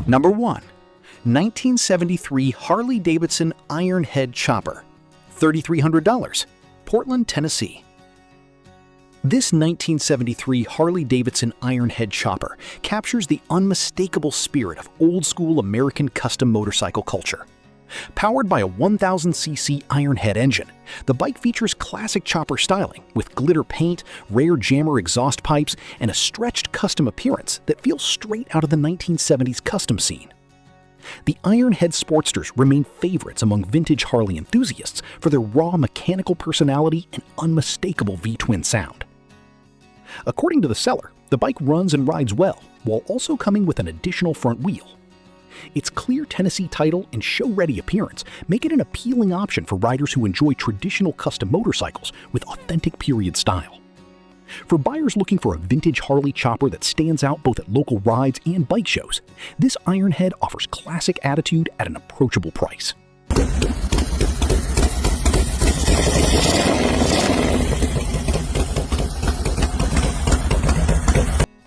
Number 1. 1973 Harley-Davidson Ironhead Chopper, $3,300, Portland, Tennessee. This 1973 Harley-Davidson Ironhead Chopper captures the unmistakable spirit of old-school American custom motorcycle culture. Powered by a 1000cc Ironhead engine, the bike features classic chopper styling with glitter paint, rare jammer exhaust pipes, and a stretched custom appearance that feels straight out of the 1970s custom scene. The Ironhead Sportsters remain favorites among vintage Harley enthusiasts for their raw mechanical personality and unmistakable V-twin sound. According to the seller, the bike runs and rides well, while also coming with an additional front wheel. Its clear Tennessee title and show-ready appearance make it an appealing option for riders who enjoy traditional custom motorcycles with authentic period style. For buyers looking for a vintage Harley chopper that stands out both at local rides and bike shows, this Ironhead offers classic attitude at an approachable price.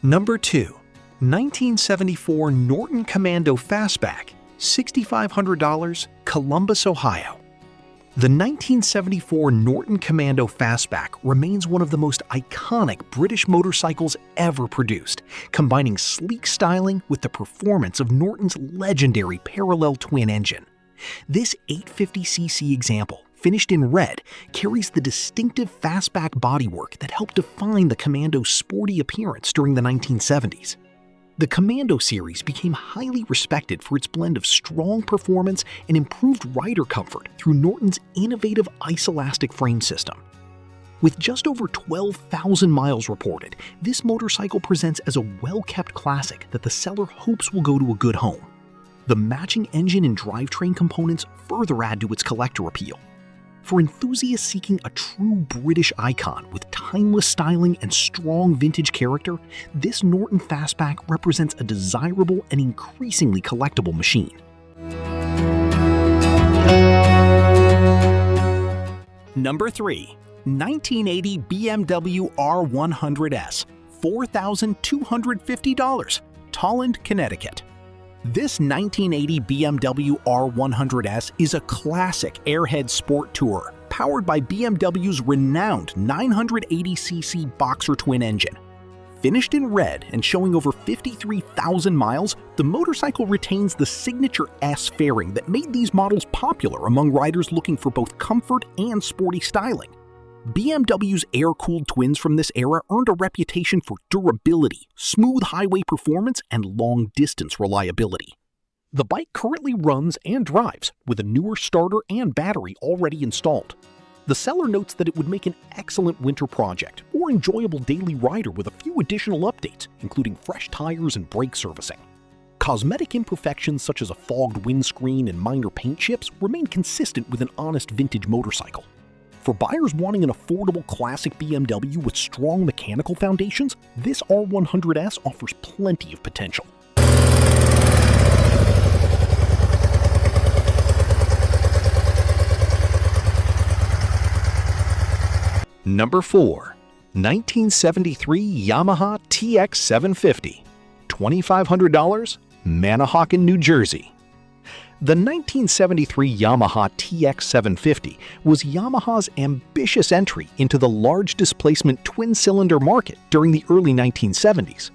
Number 2. 1974 Norton Commando Fastback, $6,500, Columbus, Ohio. The 1974 Norton Commando Fastback remains one of the most iconic British motorcycles ever produced, combining sleek styling with the performance of Norton's legendary parallel twin engine. This 850cc example, finished in red, carries the distinctive Fastback bodywork that helped define the Commando's sporty appearance during the 1970s. The Commando series became highly respected for its blend of strong performance and improved rider comfort through Norton's innovative ice-elastic frame system. With just over 12,000 miles reported, this motorcycle presents as a well-kept classic that the seller hopes will go to a good home. The matching engine and drivetrain components further add to its collector appeal. For enthusiasts seeking a true British icon with timeless styling and strong vintage character, this Norton Fastback represents a desirable and increasingly collectible machine. Number 3. 1980 BMW R100S, $4,250, Tolland, Connecticut. This 1980 BMW R100S is a classic airhead sport tourer powered by BMW's renowned 980cc Boxer twin engine. Finished in red and showing over 53,000 miles, the motorcycle retains the signature S fairing that made these models popular among riders looking for both comfort and sporty styling. BMW's air-cooled twins from this era earned a reputation for durability, smooth highway performance, and long-distance reliability. The bike currently runs and drives with a newer starter and battery already installed. The seller notes that it would make an excellent winter project or enjoyable daily rider with a few additional updates, including fresh tires and brake servicing. Cosmetic imperfections such as a fogged windscreen and minor paint chips remain consistent with an honest vintage motorcycle. For buyers wanting an affordable classic BMW with strong mechanical foundations, this R100S offers plenty of potential. Number 4. 1973 Yamaha TX750, $2,500, Manahawkin, New Jersey. The 1973 Yamaha TX750 was Yamaha's ambitious entry into the large displacement twin-cylinder market during the early 1970s.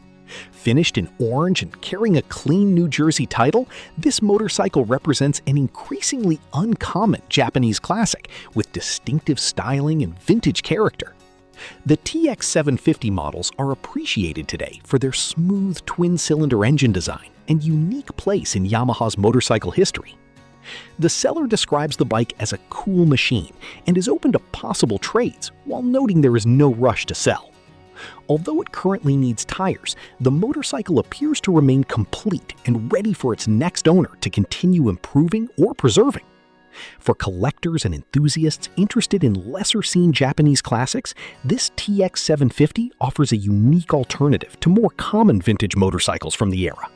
Finished in orange and carrying a clean New Jersey title, this motorcycle represents an increasingly uncommon Japanese classic with distinctive styling and vintage character. The TX750 models are appreciated today for their smooth twin-cylinder engine design and unique place in Yamaha's motorcycle history. The seller describes the bike as a cool machine and is open to possible trades, while noting there is no rush to sell. Although it currently needs tires, the motorcycle appears to remain complete and ready for its next owner to continue improving or preserving. For collectors and enthusiasts interested in lesser-seen Japanese classics, this TX750 offers a unique alternative to more common vintage motorcycles from the era.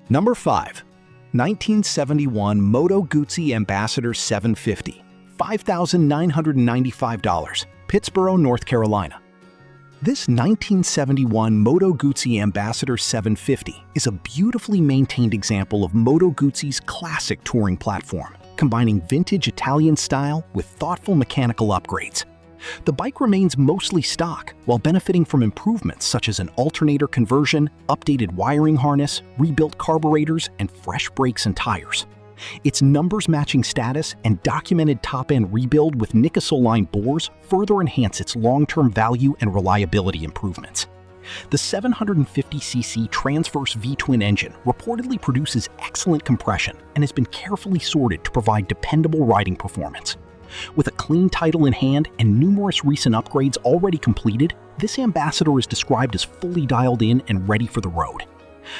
Number 5. 1971 Moto Guzzi Ambassador 750, $5,995, Pittsboro, North Carolina. This 1971 Moto Guzzi Ambassador 750 is a beautifully maintained example of Moto Guzzi's classic touring platform, combining vintage Italian style with thoughtful mechanical upgrades. The bike remains mostly stock, while benefiting from improvements such as an alternator conversion, updated wiring harness, rebuilt carburetors, and fresh brakes and tires. Its numbers-matching status and documented top-end rebuild with Nickel-line bores further enhance its long-term value and reliability improvements. The 750cc transverse V-twin engine reportedly produces excellent compression and has been carefully sorted to provide dependable riding performance. With a clean title in hand and numerous recent upgrades already completed, this Ambassador is described as fully dialed in and ready for the road.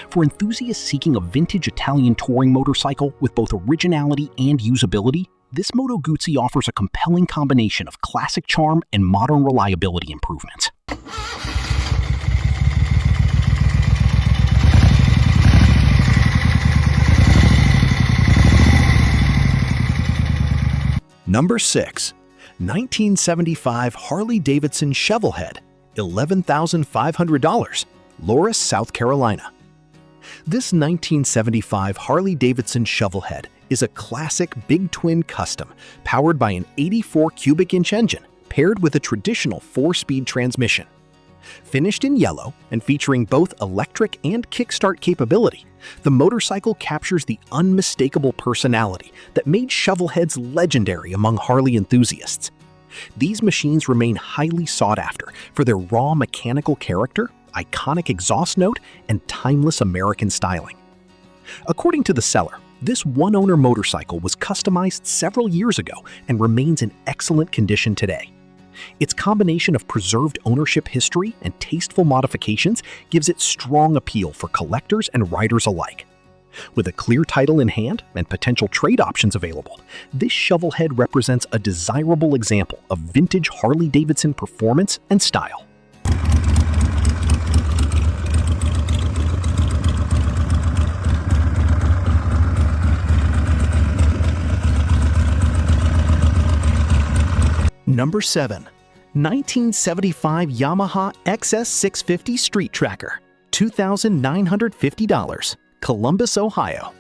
For enthusiasts seeking a vintage Italian touring motorcycle with both originality and usability, this Moto Guzzi offers a compelling combination of classic charm and modern reliability improvements. Number 6. 1975 Harley-Davidson Shovelhead, $11,500, Loris, South Carolina. This 1975 Harley-Davidson Shovelhead is a classic big twin custom powered by an 84 cubic inch engine paired with a traditional 4-speed transmission. Finished in yellow and featuring both electric and kickstart capability, the motorcycle captures the unmistakable personality that made Shovelheads legendary among Harley enthusiasts. These machines remain highly sought after for their raw mechanical character, iconic exhaust note, and timeless American styling. According to the seller, this one-owner motorcycle was customized several years ago and remains in excellent condition today. Its combination of preserved ownership history and tasteful modifications gives it strong appeal for collectors and riders alike. With a clear title in hand and potential trade options available, this Shovelhead represents a desirable example of vintage Harley-Davidson performance and style. Number 7. 1975 Yamaha XS650 Street Tracker, $2,950, Columbus, Ohio.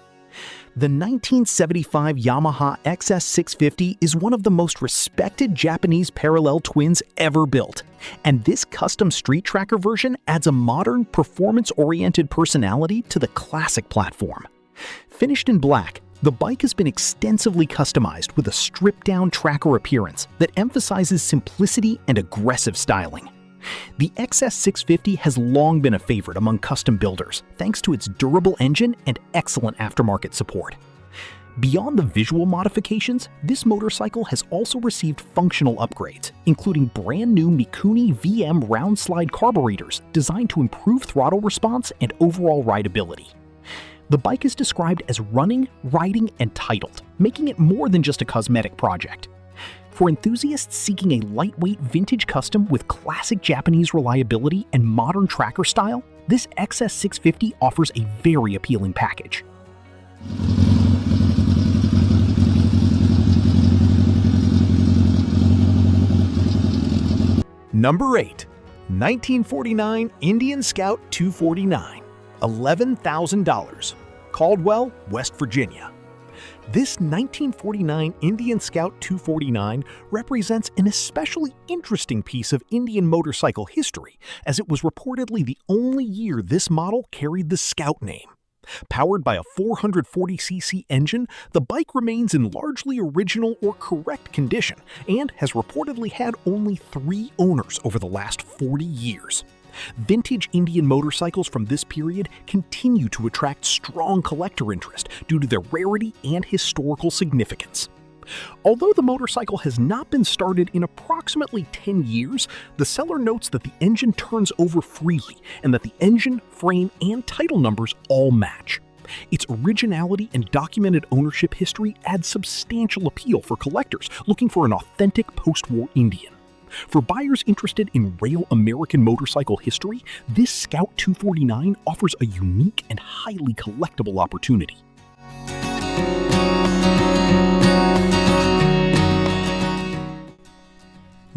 The 1975 Yamaha XS650 is one of the most respected Japanese parallel twins ever built, and this custom street tracker version adds a modern, performance-oriented personality to the classic platform. Finished in black, the bike has been extensively customized with a stripped-down tracker appearance that emphasizes simplicity and aggressive styling. The XS650 has long been a favorite among custom builders thanks to its durable engine and excellent aftermarket support. Beyond the visual modifications, this motorcycle has also received functional upgrades, including brand new Mikuni VM round slide carburetors designed to improve throttle response and overall rideability. The bike is described as running, riding, and titled, making it more than just a cosmetic project. For enthusiasts seeking a lightweight vintage custom with classic Japanese reliability and modern tracker style, this XS650 offers a very appealing package. Number 8. 1949 Indian Scout 249, $11,000, Caldwell, West Virginia. This 1949 Indian Scout 249 represents an especially interesting piece of Indian motorcycle history, as it was reportedly the only year this model carried the Scout name. Powered by a 440cc engine, the bike remains in largely original or correct condition and has reportedly had only 3 owners over the last 40 years. Vintage Indian motorcycles from this period continue to attract strong collector interest due to their rarity and historical significance. Although the motorcycle has not been started in approximately 10 years, the seller notes that the engine turns over freely and that the engine, frame, and title numbers all match. Its originality and documented ownership history add substantial appeal for collectors looking for an authentic post-war Indian. For buyers interested in real American motorcycle history, this Scout 249 offers a unique and highly collectible opportunity.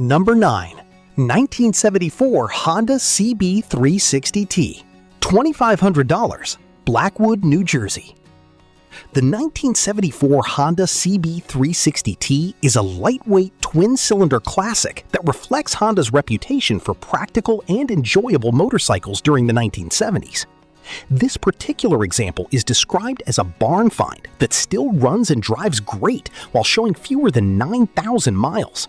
Number 9. 1974 Honda CB360T, $2,500, Blackwood, New Jersey. The 1974 Honda CB360T is a lightweight twin-cylinder classic that reflects Honda's reputation for practical and enjoyable motorcycles during the 1970s. This particular example is described as a barn find that still runs and drives great while showing fewer than 9,000 miles.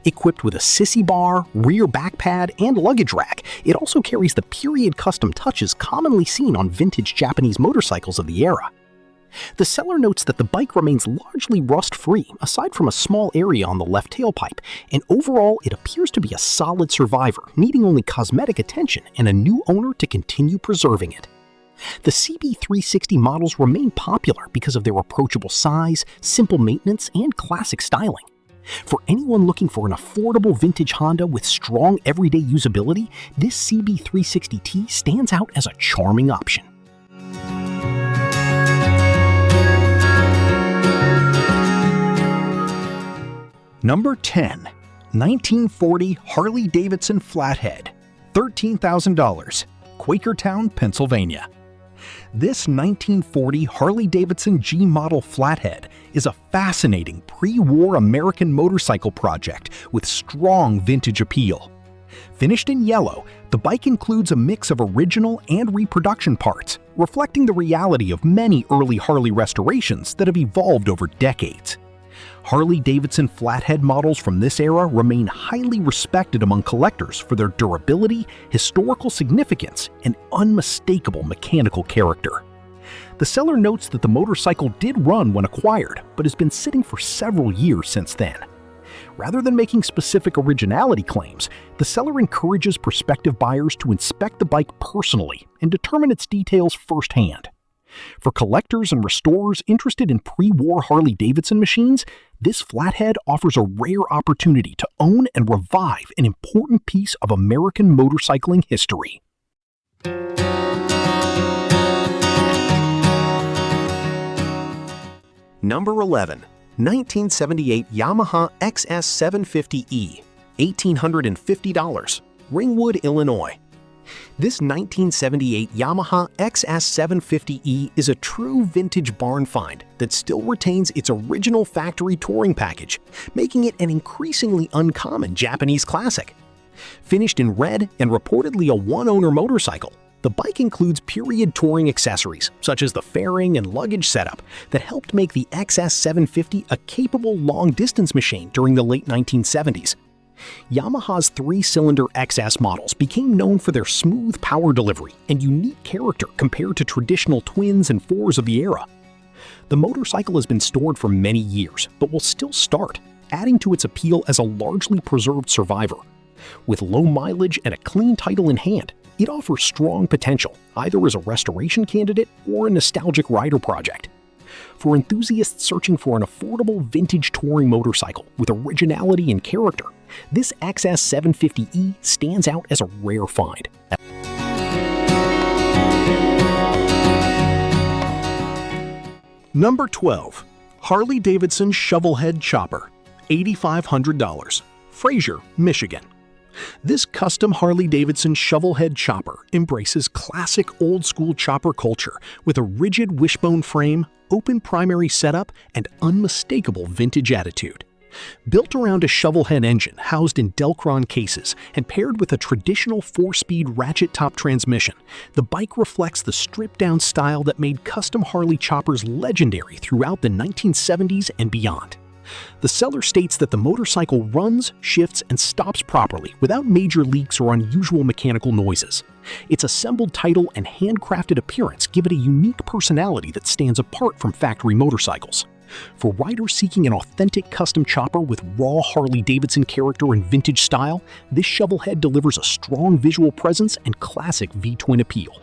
Equipped with a sissy bar, rear back pad, and luggage rack, it also carries the period custom touches commonly seen on vintage Japanese motorcycles of the era. The seller notes that the bike remains largely rust-free, aside from a small area on the left tailpipe, and overall it appears to be a solid survivor, needing only cosmetic attention and a new owner to continue preserving it. The CB360 models remain popular because of their approachable size, simple maintenance, and classic styling. For anyone looking for an affordable vintage Honda with strong everyday usability, this CB360T stands out as a charming option. Number 10. 1940 Harley-Davidson Flathead, $13,000, Quakertown, Pennsylvania. This 1940 Harley-Davidson G model Flathead is a fascinating pre-war American motorcycle project with strong vintage appeal. Finished in yellow, the bike includes a mix of original and reproduction parts, reflecting the reality of many early Harley restorations that have evolved over decades. Harley-Davidson Flathead models from this era remain highly respected among collectors for their durability, historical significance, and unmistakable mechanical character. The seller notes that the motorcycle did run when acquired, but has been sitting for several years since then. Rather than making specific originality claims, the seller encourages prospective buyers to inspect the bike personally and determine its details firsthand. For collectors and restorers interested in pre-war Harley-Davidson machines, this Flathead offers a rare opportunity to own and revive an important piece of American motorcycling history. Number 11. 1978 Yamaha XS750E, $1,850, Ringwood, Illinois. This 1978 Yamaha XS750E is a true vintage barn find that still retains its original factory touring package, making it an increasingly uncommon Japanese classic. Finished in red and reportedly a one-owner motorcycle, the bike includes period touring accessories such as the fairing and luggage setup that helped make the XS750 a capable long-distance machine during the late 1970s. Yamaha's three-cylinder XS models became known for their smooth power delivery and unique character compared to traditional twins and fours of the era. The motorcycle has been stored for many years, but will still start, adding to its appeal as a largely preserved survivor. With low mileage and a clean title in hand, it offers strong potential, either as a restoration candidate or a nostalgic rider project. For enthusiasts searching for an affordable vintage touring motorcycle with originality and character, this XS750E stands out as a rare find. Number 12. Harley-Davidson Shovelhead Chopper, $8,500, Fraser, Michigan. This custom Harley-Davidson Shovelhead chopper embraces classic old-school chopper culture with a rigid wishbone frame, open primary setup, and unmistakable vintage attitude. Built around a Shovelhead engine housed in Delcron cases and paired with a traditional 4-speed ratchet-top transmission, the bike reflects the stripped-down style that made custom Harley choppers legendary throughout the 1970s and beyond. The seller states that the motorcycle runs, shifts, and stops properly without major leaks or unusual mechanical noises. Its assembled title and handcrafted appearance give it a unique personality that stands apart from factory motorcycles. For riders seeking an authentic custom chopper with raw Harley-Davidson character and vintage style, this Shovelhead delivers a strong visual presence and classic V-twin appeal.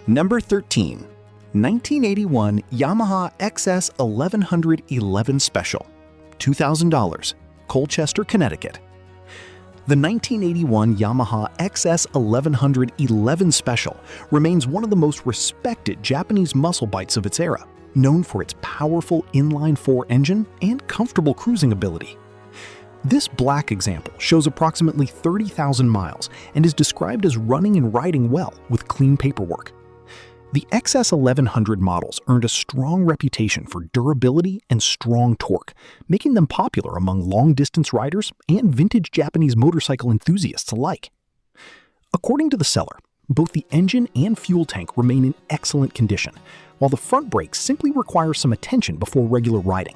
Number 13. 1981 Yamaha XS1100 Special, $2,000, Colchester, Connecticut. The 1981 Yamaha XS1100 Special remains one of the most respected Japanese muscle bikes of its era, known for its powerful inline-4 engine and comfortable cruising ability. This black example shows approximately 30,000 miles and is described as running and riding well with clean paperwork. The XS1100 models earned a strong reputation for durability and strong torque, making them popular among long-distance riders and vintage Japanese motorcycle enthusiasts alike. According to the seller, both the engine and fuel tank remain in excellent condition, while the front brakes simply require some attention before regular riding.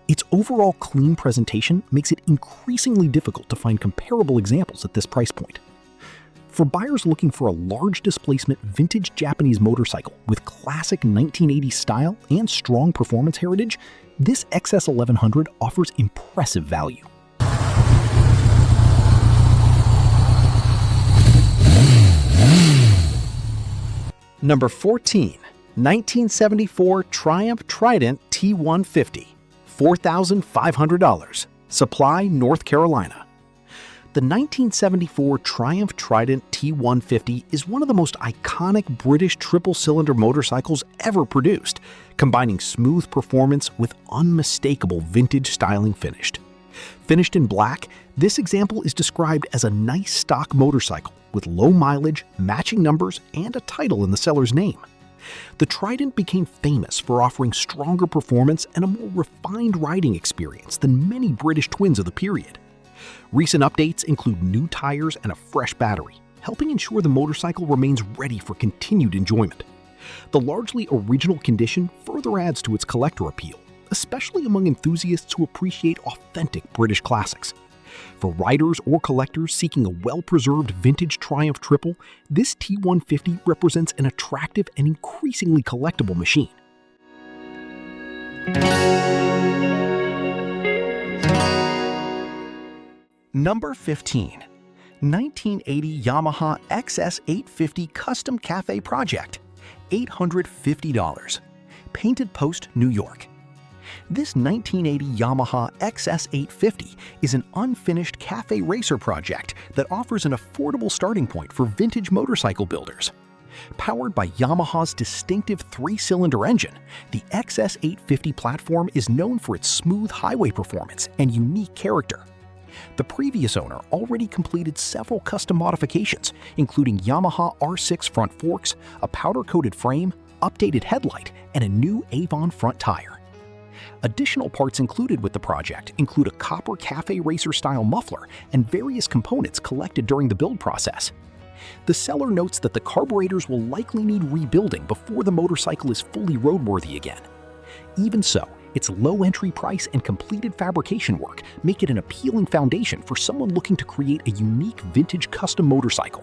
Its overall clean presentation makes it increasingly difficult to find comparable examples at this price point. For buyers looking for a large displacement vintage Japanese motorcycle with classic 1980s style and strong performance heritage, this XS1100 offers impressive value. Number 14. 1974 Triumph Trident T150, $4,500. Supply, North Carolina. The 1974 Triumph Trident T150 is one of the most iconic British triple-cylinder motorcycles ever produced, combining smooth performance with unmistakable vintage styling finish. Finished in black, this example is described as a nice stock motorcycle with low mileage, matching numbers, and a title in the seller's name. The Trident became famous for offering stronger performance and a more refined riding experience than many British twins of the period. Recent updates include new tires and a fresh battery, helping ensure the motorcycle remains ready for continued enjoyment. The largely original condition further adds to its collector appeal, especially among enthusiasts who appreciate authentic British classics. For riders or collectors seeking a well-preserved vintage Triumph Triple, this T150 represents an attractive and increasingly collectible machine. Number 15. 1980 Yamaha XS850 Custom Cafe Project, $850. Painted Post, New York. This 1980 Yamaha XS850 is an unfinished cafe racer project that offers an affordable starting point for vintage motorcycle builders. Powered by Yamaha's distinctive 3-cylinder engine, the XS850 platform is known for its smooth highway performance and unique character. The previous owner already completed several custom modifications, including Yamaha R6 front forks, a powder-coated frame, updated headlight, and a new Avon front tire. Additional parts included with the project include a copper cafe racer-style muffler and various components collected during the build process. The seller notes that the carburetors will likely need rebuilding before the motorcycle is fully roadworthy again. Even so, its low entry price and completed fabrication work make it an appealing foundation for someone looking to create a unique vintage custom motorcycle.